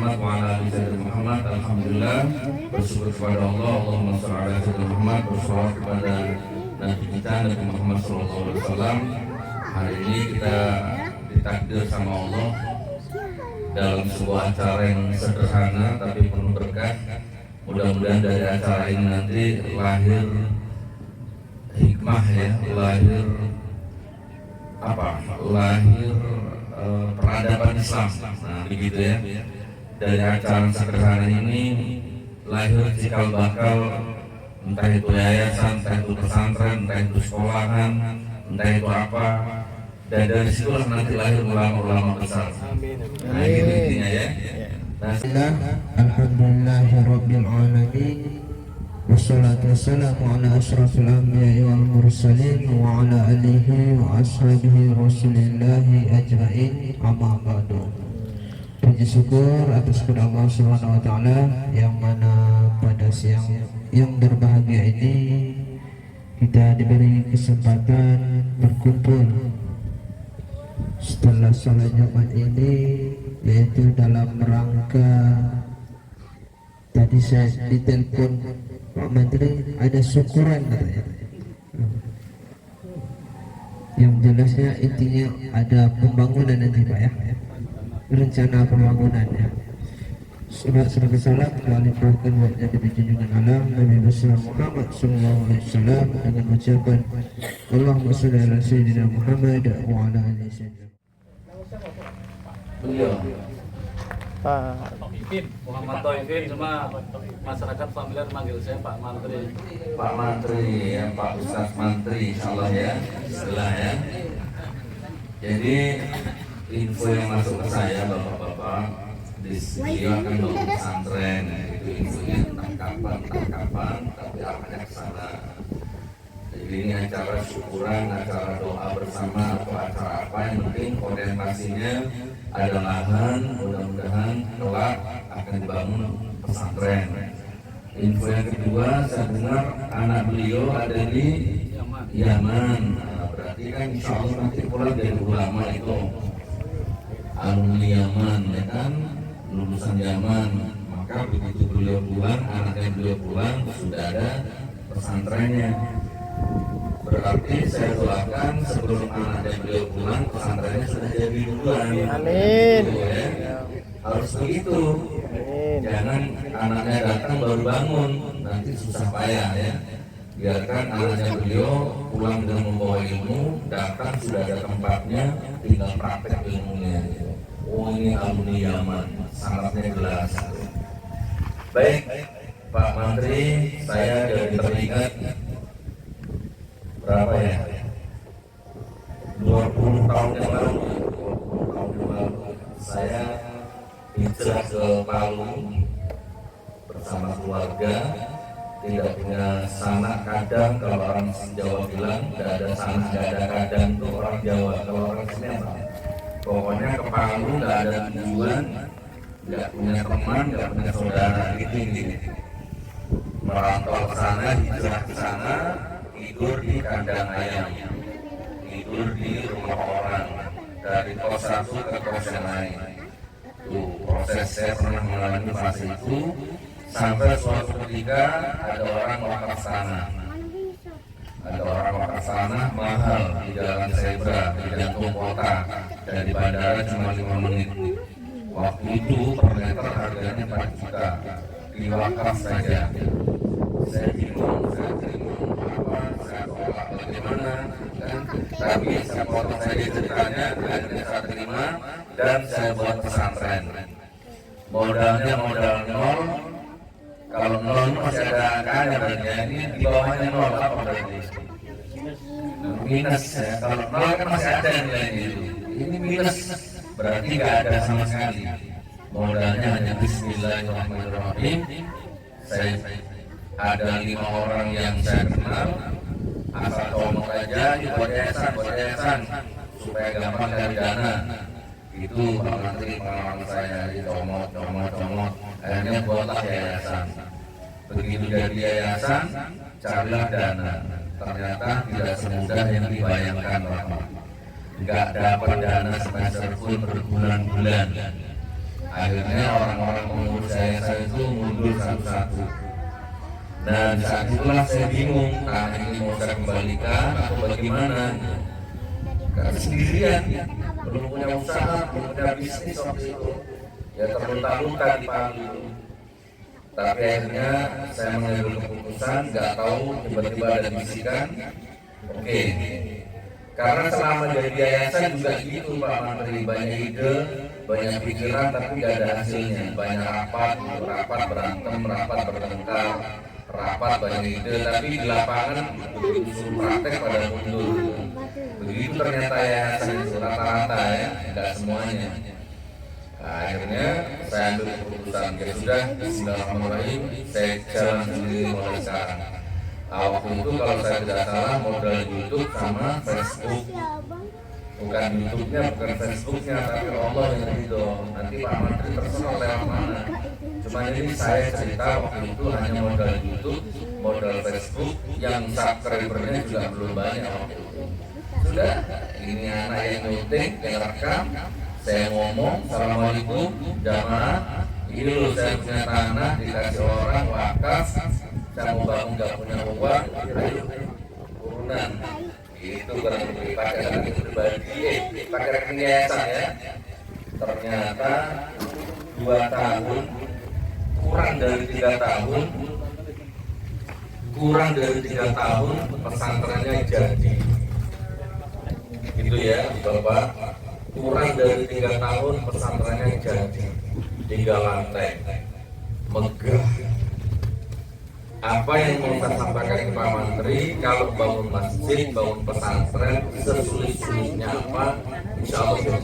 Muhammad wa ala ali Sayyidina Muhammad. Alhamdulillah, bersyukur kepada Allah. Allahumma shalli ala Sayyidina Muhammad, bersolawat kepada Nabi kita Nabi Muhammad SAW. Hari ini kita ditakdir sama Allah dalam sebuah acara yang sederhana tapi penuh berkah. Mudah-mudahan dari acara ini nanti lahir hikmah ya, lahir peradaban Islam. Nah, begitu ya. Dari acara sederhana ini lahir cikal bakal, entah itu yayasan, entah itu pesantren, entah itu sekolahan, entah itu apa. Dan dari situlah nanti lahir ulama-ulama besar. Nah, itu intinya ya. Alhamdulillahirabbil alamin. Wassalatu wassalamu ala asyrafil anbiya'i wal mursalin wa ala alihi wa ashabihi rasulillahi ajma'in. Amma ba'du. Puji syukur atas kepada Allah Subhanahu wa taala yang mana pada siang yang berbahagia ini kita diberi kesempatan berkumpul setelah salat Jumat ini, yaitu dalam rangka tadi saya ditelepon Pak Menteri ada syukuran katanya. Yang jelasnya intinya ada pembangunan nanti Pak ya, rencana pembangunannya. Sallallahu salam kualifikasi buat Nabi junjungan alam Nabi besar Muhammad sallallahu alaihi wasallam dengan ucapan Allahumma shalli ala sayyidina Muhammad wa ala ali sayyidina. Beliau Muhammad Taifin, cuma masyarakat familiar manggil saya Pak Mantri. Pak Mantri ya, Pak Ustaz Mantri insyaallah ya, istilah ya. Jadi info yang masuk ke saya bapak-bapak, beliau akan bangun pesantren, itu infonya entah kapan, tapi arahnya ke sana. Jadi ini acara syukuran, acara doa bersama atau acara apa, yang penting orientasinya ada lahan, mudah-mudahan kelak akan dibangun pesantren. Info yang kedua, saya dengar anak beliau ada di Yaman. Nah, berarti kan insya Allah nanti pulang dari ulama itu alumni Yaman ya kan, lulusan Yaman. Maka begitu beliau pulang, anaknya beliau pulang, sudah ada pesantrennya. Berarti saya doakan sebelum anaknya beliau pulang, pesantrennya sudah jadi duluan. Amin. Gitu, ya. Harus begitu. Jangan anaknya datang baru bangun, nanti susah payah ya. Biarkan anaknya beliau pulang dengan membawa ilmu, datang sudah ada tempatnya, tinggal praktek ilmunya. Oh ini alumni Yaman, syaratnya jelas. Baik, Pak Menteri, saya jadi teringat berapa ya? 20 tahun yang lalu, saya hijrah ke Palu bersama keluarga, tidak punya sanak kadang. Kalau orang Jawa bilang tidak ada sanak, tidak ada kadang, itu orang Jawa. Kalau orang sini apa? Pokoknya ke Palu tidak ada tujuan, tidak punya teman, tidak punya saudara, gitu. Merantau ke sana, hijrah ke sana, tidur di kandang ayam, tidur di rumah orang, dari kos satu ke kos yang lain. Tuh, proses saya pernah mengalami fase itu, sampai suatu ketika ada orang wakaf tanah. Ada orang wakaf tanah mahal di Jalan Zebra, di jantung kota, dari bandara cuma 5 menit. Waktu itu per meter harganya 4 juta, di wakaf saja. Saya bingung, saya tolak bagaimana kan? Tapi saya potong saja ceritanya, akhirnya saya terima dan saya buat pesantren. Modalnya modal nol. Kalau nol masih ada angkanya, berarti ini di bawahnya nol apa berarti? Minus ya. Kalau nol kan masih ada nilainya itu. Ini minus, berarti nggak ada sama sekali. Modalnya hanya Bismillahirrahmanirrahim. Saya ada 5 orang yang saya kenal, asal comot aja, buat yayasan, supaya gampang cari dana. Itu Pak Menteri pengalaman saya, comot. Akhirnya buatlah yayasan. Begitu dari yayasan, carilah dana. Ternyata tidak semudah yang dibayangkan Bapak. Nggak dapat dana semester pun berbulan-bulan. Akhirnya orang-orang pengurus saya itu mundur satu-satu. Nah di saat itulah saya bingung, tanah ini mau saya kembalikan atau bagaimana? Karena sendirian, belum punya usaha, belum punya bisnis waktu itu, ya terlunta-lunta di Palu. Tapi akhirnya saya mengambil keputusan, nggak tahu tiba-tiba ada bisikan, oke. Karena selama jadi yayasan juga gitu Pak Menteri, banyak ide, banyak pikiran, tapi nggak ada hasilnya. Banyak rapat berantem, rapat bertengkar, rapat banyak ide, tapi di lapangan begitu suruh praktek pada mundur. Begitu ternyata yayasan itu rata-rata ya, nggak semuanya. Nah, akhirnya saya ambil keputusan, ya sudah, bismillahirrahmanirrahim, saya jalan sendiri mulai sekarang. Waktu itu kalau saya tidak salah modal YouTube sama Facebook, bukan YouTube-nya, bukan Facebook-nya, tapi Allah yang ridho. Nanti Pak Menteri terserah lewat mana. Cuma ini saya cerita waktu itu hanya modal YouTube, modal Facebook, yang subscribernya juga belum banyak waktu itu. Sudah, ini anak yang syuting, yang rekam, saya ngomong, assalamualaikum jamaah, ini loh saya punya tanah dikasih orang wakaf, saya mau bangun nggak punya uang, ayo turunan. Itu kurang lebih pakai rekening pribadi, pakai rekening yayasan ya. Ternyata 2 tahun, kurang dari 3 tahun, pesantrennya jadi. Gitu ya Bapak, kurang dari 3 tahun pesantrennya jadi, 3 lantai, megah. Apa yang mau saya sampaikan ke Pak Menteri, kalau bangun masjid, bangun pesantren, sesulit-sulitnya apa, insya Allah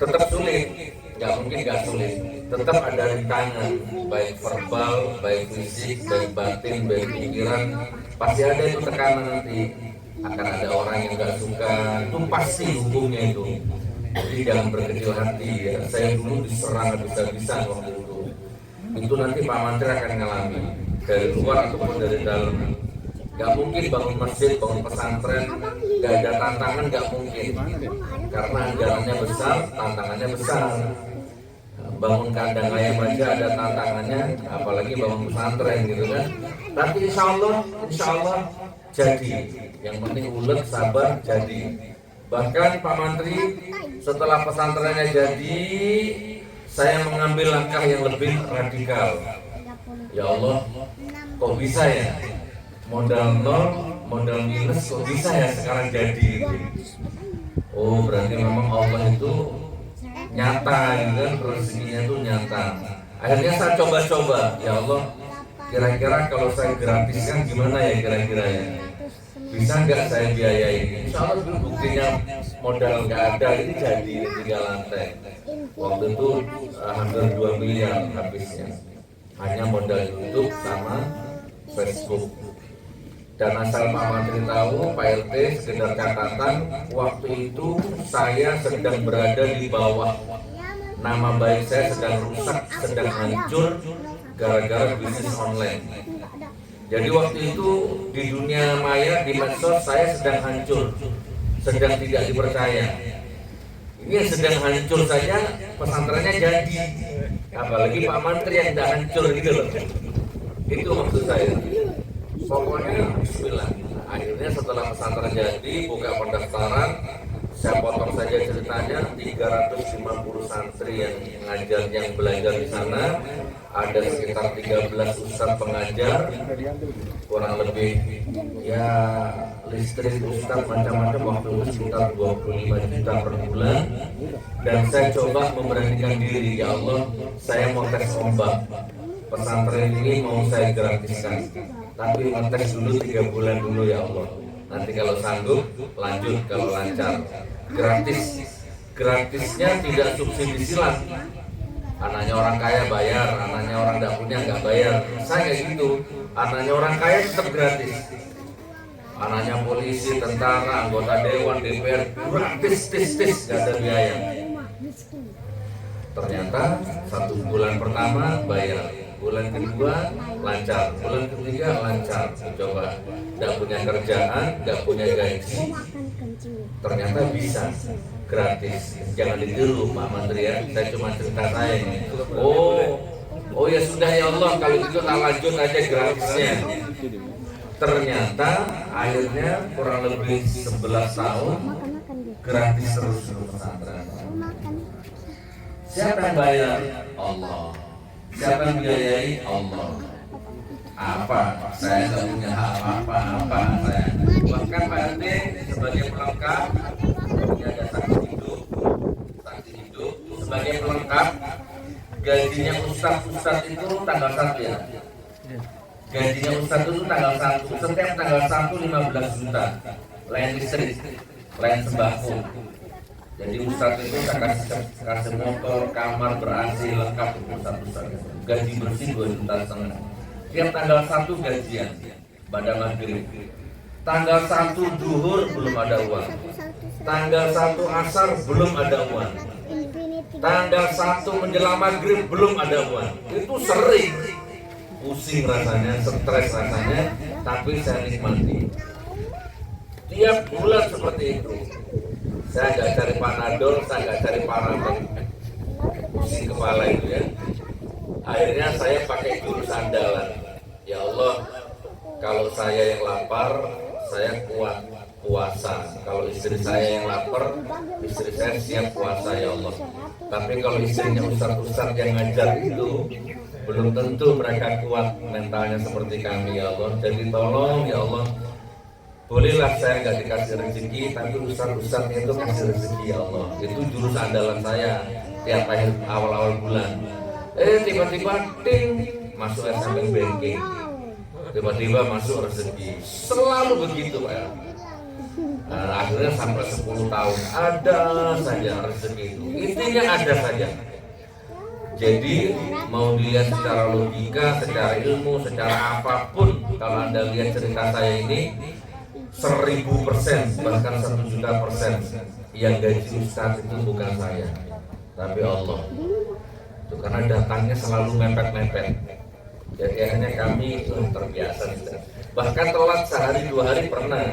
tetap sulit, nggak mungkin nggak sulit, tetap ada rintangan, baik verbal, baik fisik, baik batin, baik pikiran, pasti ada itu tekanan nanti, akan ada orang yang nggak suka, itu pasti hukumnya itu. Jadi jangan berkecil hati ya, saya dulu diserang habis-habisan waktu itu nanti Pak Menteri akan ngalami dari luar ataupun dari dalam. Gak mungkin bangun masjid, bangun pesantren gak ada tantangan, gak mungkin, karena anggarannya besar, tantangannya besar. Bangun kandang ayam aja ada tantangannya, apalagi bangun pesantren gitu kan. Tapi insya Allah jadi. Yang penting ulet, sabar, jadi. Bahkan Pak Menteri setelah pesantrennya jadi, saya mengambil langkah yang lebih radikal. Ya Allah, kok bisa ya? Modal nol, modal minus, kok bisa ya sekarang jadi? Oh, berarti memang Allah itu nyata, gitu kan? Rezekinya itu nyata. Akhirnya saya coba-coba, ya Allah, kira-kira kalau saya gratiskan gimana ya kira-kira ya? Bisa nggak saya biayain? Insya Allah buktinya modal nggak ada, ini jadi 3 lantai. Waktu itu hampir 2 miliar habisnya, hanya modal YouTube sama Facebook. Dan asal Pak Menteri tahu, Pak RT sekedar catatan, waktu itu saya sedang berada di bawah. Nama baik saya sedang rusak, sedang hancur gara-gara bisnis online. Jadi waktu itu di dunia maya, di medsos saya sedang hancur, sedang tidak dipercaya. Ini yang sedang hancur saja pesantrennya jadi, apalagi Pak Menteri yang tidak hancur gitu loh. Itu maksud saya. Pokoknya bismillah. Akhirnya setelah pesantren jadi, buka pendaftaran, saya potong saja ceritanya, 350 santri yang mengajar, yang belajar di sana. Ada sekitar 13 ustadz pengajar, kurang lebih ya listrik ustadz macam-macam, waktu itu sekitar 25 juta per bulan. Dan saya coba memberanikan diri, ya Allah, saya mau tes ombak, pesantren ini mau saya gratiskan, tapi ngetes dulu 3 bulan dulu ya Allah. Nanti kalau sanggup lanjut, kalau lancar gratis. Gratisnya tidak subsidi silang. Anaknya orang kaya bayar, anaknya orang tidak punya nggak bayar. Saya kayak gitu. Anaknya orang kaya tetap gratis. Anaknya polisi, tentara, anggota dewan, DPR gratis, nggak ada biaya. Ternyata 1 bulan pertama bayar, bulan kedua lancar, bulan ketiga lancar. Coba, nggak punya kerjaan, nggak punya gaji, ternyata bisa. gratis. Jangan ditiru Pak Menteri ya, saya cuma cerita saya ini. Oh ya sudah ya Allah, kalau gitu tak lanjut aja gratisnya. Ternyata akhirnya kurang lebih 11 tahun gratis terus pesantren. Siapa yang bayar? Allah. Siapa yang biayai? Allah. Apa? Saya tidak punya hak apa-apa saya. Bahkan Pak RT sebagai pelengkap, ini ada saksi hidup. Sebagai pelengkap, gajinya Ustadz itu tanggal 1 ya. Gajinya Ustadz itu tanggal 1. Setiap tanggal 1 15 juta. Lain listrik, lain sembako. Jadi Ustadz itu saya kasih motor, kamar ber-AC lengkap untuk Ustadz. Gaji bersih 2,5 juta. Tiap tanggal 1 gajian pada maghrib. Tanggal 1 duhur belum ada uang. Tanggal 1 asar belum ada uang. Tanggal 1 menjelang maghrib belum ada uang. Itu sering. Pusing rasanya, stres rasanya, tapi saya nikmati. Tiap bulan seperti itu. Saya nggak cari panadol, saya nggak cari paramen. Pusing kepala itu ya. Akhirnya saya pakai jurus andalan. Ya Allah, kalau saya yang lapar, saya kuat puasa. Kalau istri saya yang lapar, istri saya siap puasa ya Allah. Tapi kalau istrinya ustaz-ustaz yang ngajar itu, belum tentu mereka kuat mentalnya seperti kami ya Allah. Jadi tolong ya Allah, bolehlah saya nggak dikasih rezeki, tapi ustaz-ustaznya itu kasih rezeki ya Allah. Itu jurus andalan saya tiap akhir awal-awal bulan. Tiba-tiba ting masuk SMS banking, tiba-tiba masuk rezeki. Selalu begitu Pak. Akhirnya sampai 10 tahun ada saja rezeki itu. Intinya ada saja. Jadi mau dilihat secara logika, secara ilmu, secara apapun, kalau Anda lihat cerita saya ini 1000%, bahkan 1.000.000% yang gaji Ustadz itu bukan saya, tapi Allah. Itu karena datangnya selalu mepet-mepet. Jadi akhirnya kami terbiasa. Bahkan telat sehari 2 hari pernah.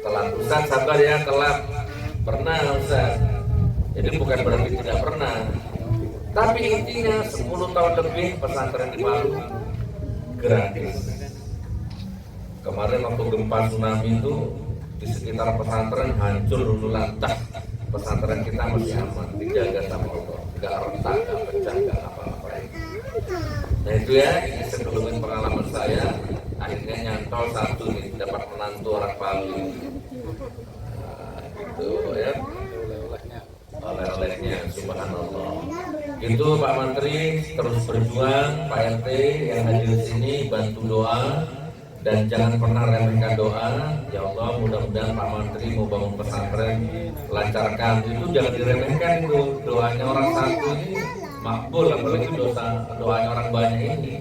Telat Ustadz, sabar ya, telat. Pernah Ustadz. Jadi bukan berarti tidak pernah. Tapi intinya 10 tahun lebih pesantren di Palu gratis. Kemarin waktu gempa tsunami itu di sekitar pesantren hancur dulu lantak. Pesantren kita masih aman, dijaga sama Allah, nggak retak, nggak pecah, nggak apa-apa. Nah itu ya, ini sekelumit pengalaman saya. Akhirnya nyantol satu nih, dapat menantu orang Palu. Nah, gitu ya. Oleh-olehnya, subhanallah. Itu Pak Menteri terus berjuang, Pak RT yang hadir di sini bantu doa dan jangan pernah remehkan doa. Ya Allah, mudah-mudahan Pak Menteri mau bangun pesantren lancarkan. Itu jangan diremehkan itu. Doanya orang satu ini makbul, apalagi doanya orang banyak ini.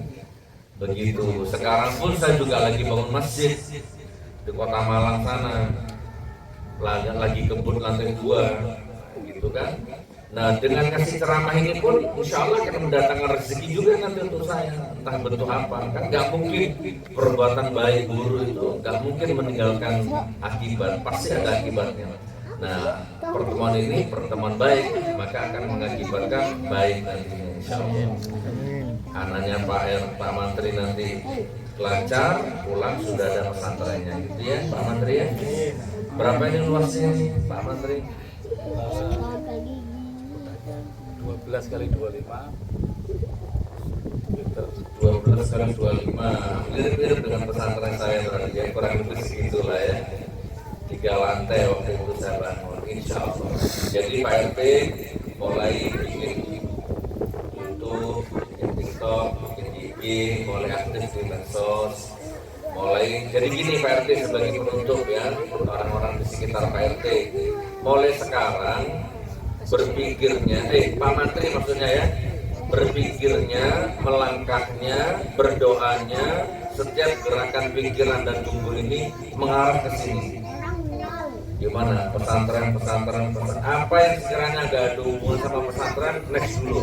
Begitu. Sekarang pun saya juga lagi bangun masjid di Kota Malang sana. Lagi kebun lantai 2. Gitu kan. Nah dengan kasih ceramah ini pun insya Allah akan mendatangkan rezeki juga nanti untuk saya, entah bentuk apa. Kan nggak mungkin perbuatan baik guru itu nggak mungkin meninggalkan akibat, pasti ada akibatnya. Nah pertemuan ini pertemuan baik, maka akan mengakibatkan baik nantinya insya Allah. Anaknya Pak Menteri nanti lancar, pulang sudah ada pesantrennya gitu ya Pak Menteri ya. Berapa ini luasnya nih Pak Menteri? 12 kali 25 meter. 12 kali 25 mirip-mirip dengan pesantren saya tadi ya, kurang lebih segitulah ya. 3 lantai waktu itu saya bangun insya Allah. Jadi Pak RT mulai bikin YouTube, bikin TikTok, bikin IG, mulai aktif di medsos. Jadi gini Pak RT sebagai penutup ya, orang-orang di sekitar Pak RT, mulai sekarang berpikirnya, Pak Menteri maksudnya ya, berpikirnya, melangkahnya, berdoanya, setiap gerakan pikiran dan tubuh ini mengarah ke sini. Gimana? Pesantren, apa yang sekiranya gak ada hubungan sama pesantren, next dulu.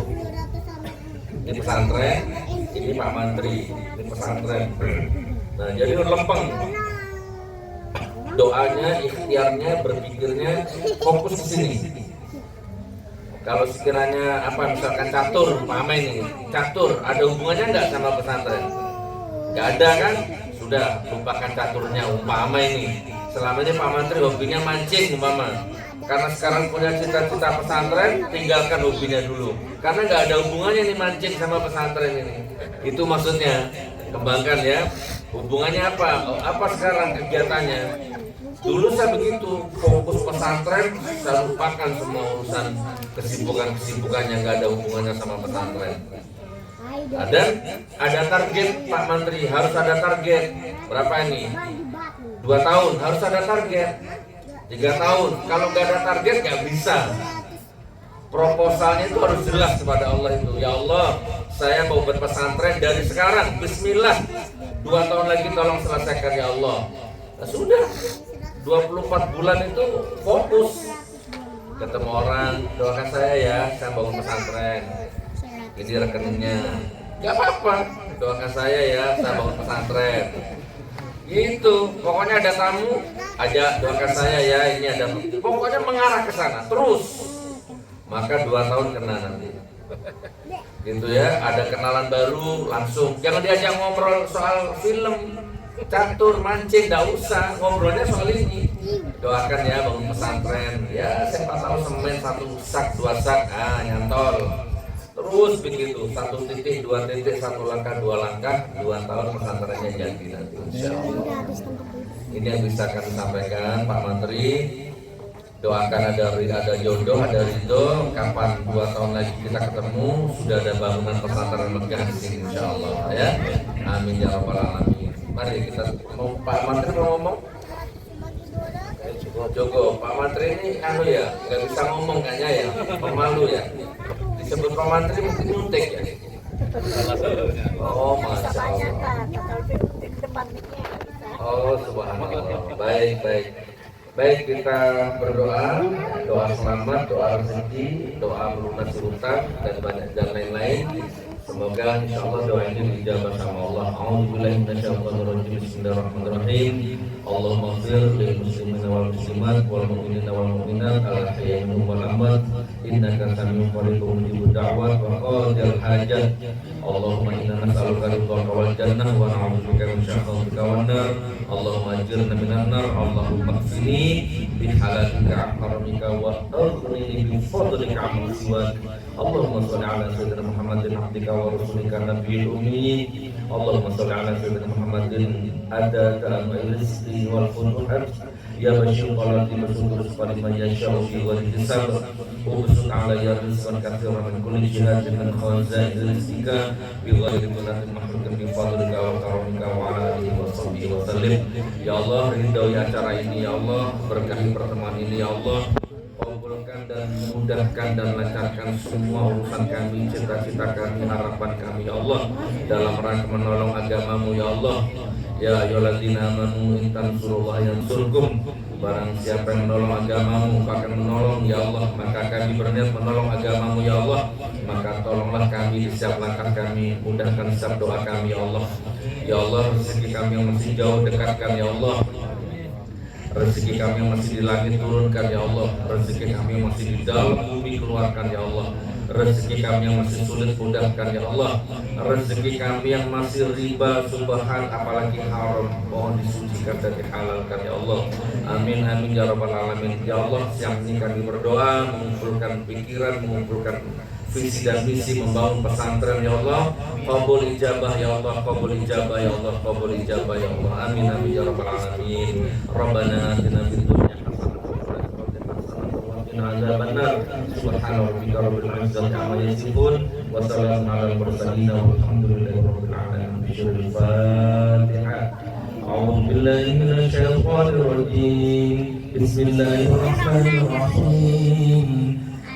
Ini pesantren, ini Pak Menteri, ini pesantren. Nah jadi lempeng. doanya, ikhtiarnya, berpikirnya fokus ke sini. Kalau sekiranya misalkan catur, Pak ini catur, ada hubungannya nggak sama pesantren? Nggak ada kan? Sudah, lupakan caturnya. Umpama ini selama ini Pak Mantri hobinya mancing umpama, karena sekarang punya cita-cita pesantren, tinggalkan hobinya dulu, karena nggak ada hubungannya nih mancing sama pesantren ini. Itu maksudnya, kembangkan ya. Hubungannya apa sekarang kegiatannya? Dulu saya begitu, fokus pesantren, saya lupakan semua urusan kesibukan yang nggak ada hubungannya sama pesantren. Ada target Pak Menteri, harus ada target. Berapa ini? 2 tahun, harus ada target. 3 tahun, kalau nggak ada target nggak bisa. Proposalnya itu harus jelas kepada Allah itu. Ya Allah, saya mau berpesantren dari sekarang, bismillah. 2 tahun lagi tolong selesaikan ya Allah. Nah, sudah 24 bulan itu fokus. Ketemu orang, doakan saya ya, saya bangun pesantren. Ini rekeningnya. Gak apa-apa, doakan saya ya, saya bangun pesantren. Gitu, pokoknya ada tamu, aja doakan saya ya, ini ada. Pokoknya mengarah ke sana terus. Maka 2 tahun kena nanti. Gitu ya, ada kenalan baru langsung. Jangan diajak ngobrol soal film, catur, mancing, gak usah. Ngobrolnya soal ini. Doakan ya bangun pesantren. Ya, siapa tahu semen 1 sak, 2 sak, nyantol. Terus begitu, 1 titik, 2 titik, 1 langkah, 2 langkah, 2 tahun pesantrennya jadi nanti. Insya Allah. Ini yang bisa kami sampaikan Pak Menteri. Doakan ada jodoh, ada ridho. Kapan 2 tahun lagi kita ketemu, sudah ada bangunan pesantren megah di sini Insya Allah ya. Amin ya rabbal alamin. Mari kita Pak Menteri mau ngomong. Joko, Pak Menteri ini ya, nggak bisa ngomong kayaknya ya, pemalu ya. Disebut Pak Menteri mungkin nyuntik ya. Oh, masya Allah. Oh, subhanallah. Baik, kita berdoa, doa selamat, doa rezeki, doa melunasi hutang dan lain-lain. Semoga insya Allah doa ini dijabah sama Allah. A'udzubillahi minasyaitonirrajim. Bismillahirrahmanirrahim. Allahumma ighfir lil muslimina wal muslimat wal mu'minina wal mu'minat al ahya'i minhum wal amwat innaka sami'un qaribun mujibud da'wat wa qadil hajat. Allahumma inna nas'aluka ridhaka wal jannah wa na'udzubika min syakhatika wan nar. Allahumma ajirna minan nar. Allahumma qfini bi halalika haramika wa aghnini bi fadlika 'amman siwak. Allahumma shalli ala sayyidina Muhammadin abdika wa rasulika nabiyil ummi. Allahumma shalli ala sayyidina Muhammadin adada al-rizqi wal futuhat ya bashir qalati bersyukur kepada man yasha'u fi wajhi sabr ubsut alayya rizqan katsiran min kulli jihadin min khazain rizqika bi ghairi gunatin mahrukin bi fadlika wa karamika wa ala alihi wa sahbihi wa sallim. Ya Allah, ridhoi acara ini ya Allah, berkahi pertemuan ini ya Allah, kabulkan dan mudahkan dan lancarkan semua urusan kami, cita-cita kami, harapan kami ya Allah, dalam rangka menolong agamamu ya Allah. Ya ayyuhalladzina amanu in tansurullaha yansurkum. Barang siapa yang menolong agamamu akan menolong ya Allah. Maka kami berniat menolong agamamu ya Allah. Maka tolonglah kami di setiap langkah kami, mudahkan setiap doa kami ya Allah. Ya Allah, rezeki kami yang masih jauh dekatkan ya Allah. Rezeki kami yang masih di langit turunkan ya Allah. Rezeki kami yang masih di dalam bumi keluarkan ya Allah. Rezeki kami yang masih sulit mudahkan ya Allah. Rezeki kami yang masih riba, subhan, apalagi haram, mohon disucikan dan dihalalkan ya Allah. Amin amin ya rabbal alamin. Ya Allah, siang ini kami berdoa, mengumpulkan pikiran, mengumpulkan visi dan misi membangun pesantren ya Allah. Qabul ijabah ya Allah, qabul ijabah ya Allah, qabul ijabah ya Allah. Amin amin ya rabbal alamin. Rabbana atina fid dunya azabannar. Subhana rabbika rabbil izzati amma yasifun wa salamun alal mursalin walhamdulillahi rabbil alamin. Al-Fatihah. A'udzu billahi minasy syaithanir rajim. Bismillahirrahmanirrahim.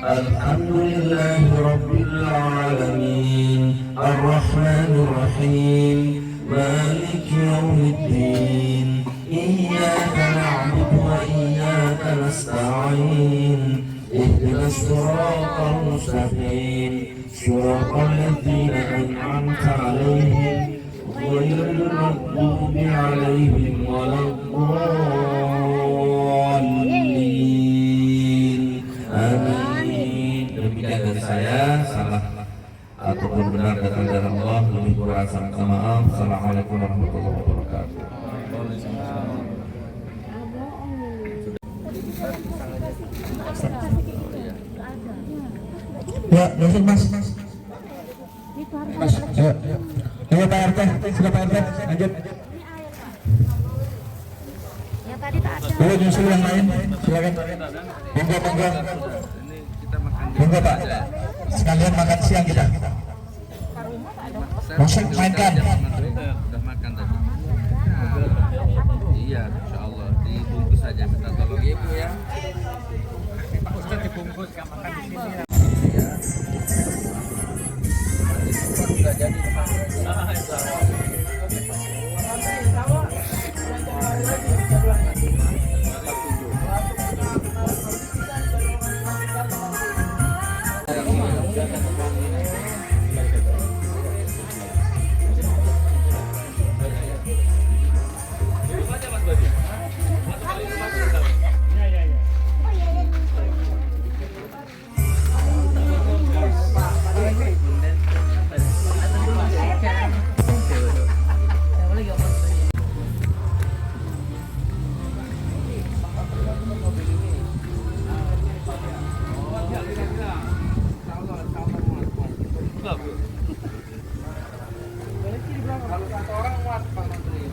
Alhamdulillahi rabbil alamin. Ar-Rahmanir Rahim. Maliki yaumiddin. Iyyaka na'budu wa iyyaka nasta'in. Ihdinas siratal mustaqim. Siratal ladzina an'amta 'alaihim ghairil maghdubi 'alaihim waladdallin. datang dari Allah, lebih kurang minta maaf. Assalamualaikum warahmatullahi wabarakatuh. Ya, langsung Mas. Mas, ayo. Ayo Pak RT, sudah Pak RT, lanjut. Ya tadi tak ada. Ayo nyusul yang lain, silakan. Monggo, monggo. Monggo Pak. Sekalian makan siang kita. Langsung mainkan. Sudah makan tadi. Iya, insya Allah dibungkus saja. Minta tolong ibu ya. Pak Ustadz dibungkus, gak makan di sini. Iya. Sudah jadi.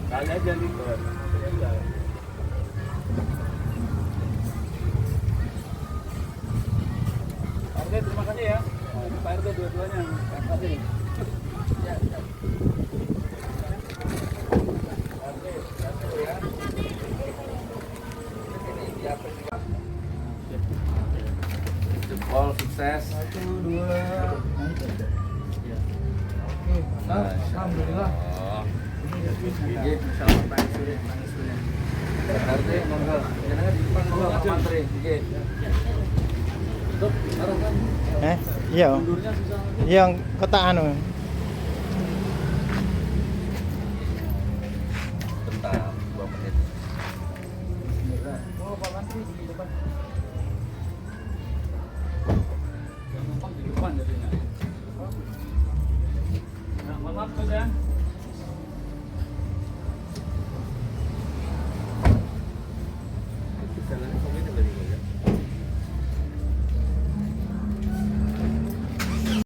Tanya aja nih. Oke, terima kasih ya. Pak RT dua-duanya. Terima kasih. Jempol sukses. Alhamdulillah. Iya, insya Allah tangis sudah. RT monggo. Jangan di depan monggo Pak Mantri. Iya. Untuk arahkan. Iya. Mundurnya susah. Yang kota anu. Bentar, 2 menit. Oh, Pak Mantri di depan. Yang numpang di depan jadinya. Nah, maaf Mas ya. Jalan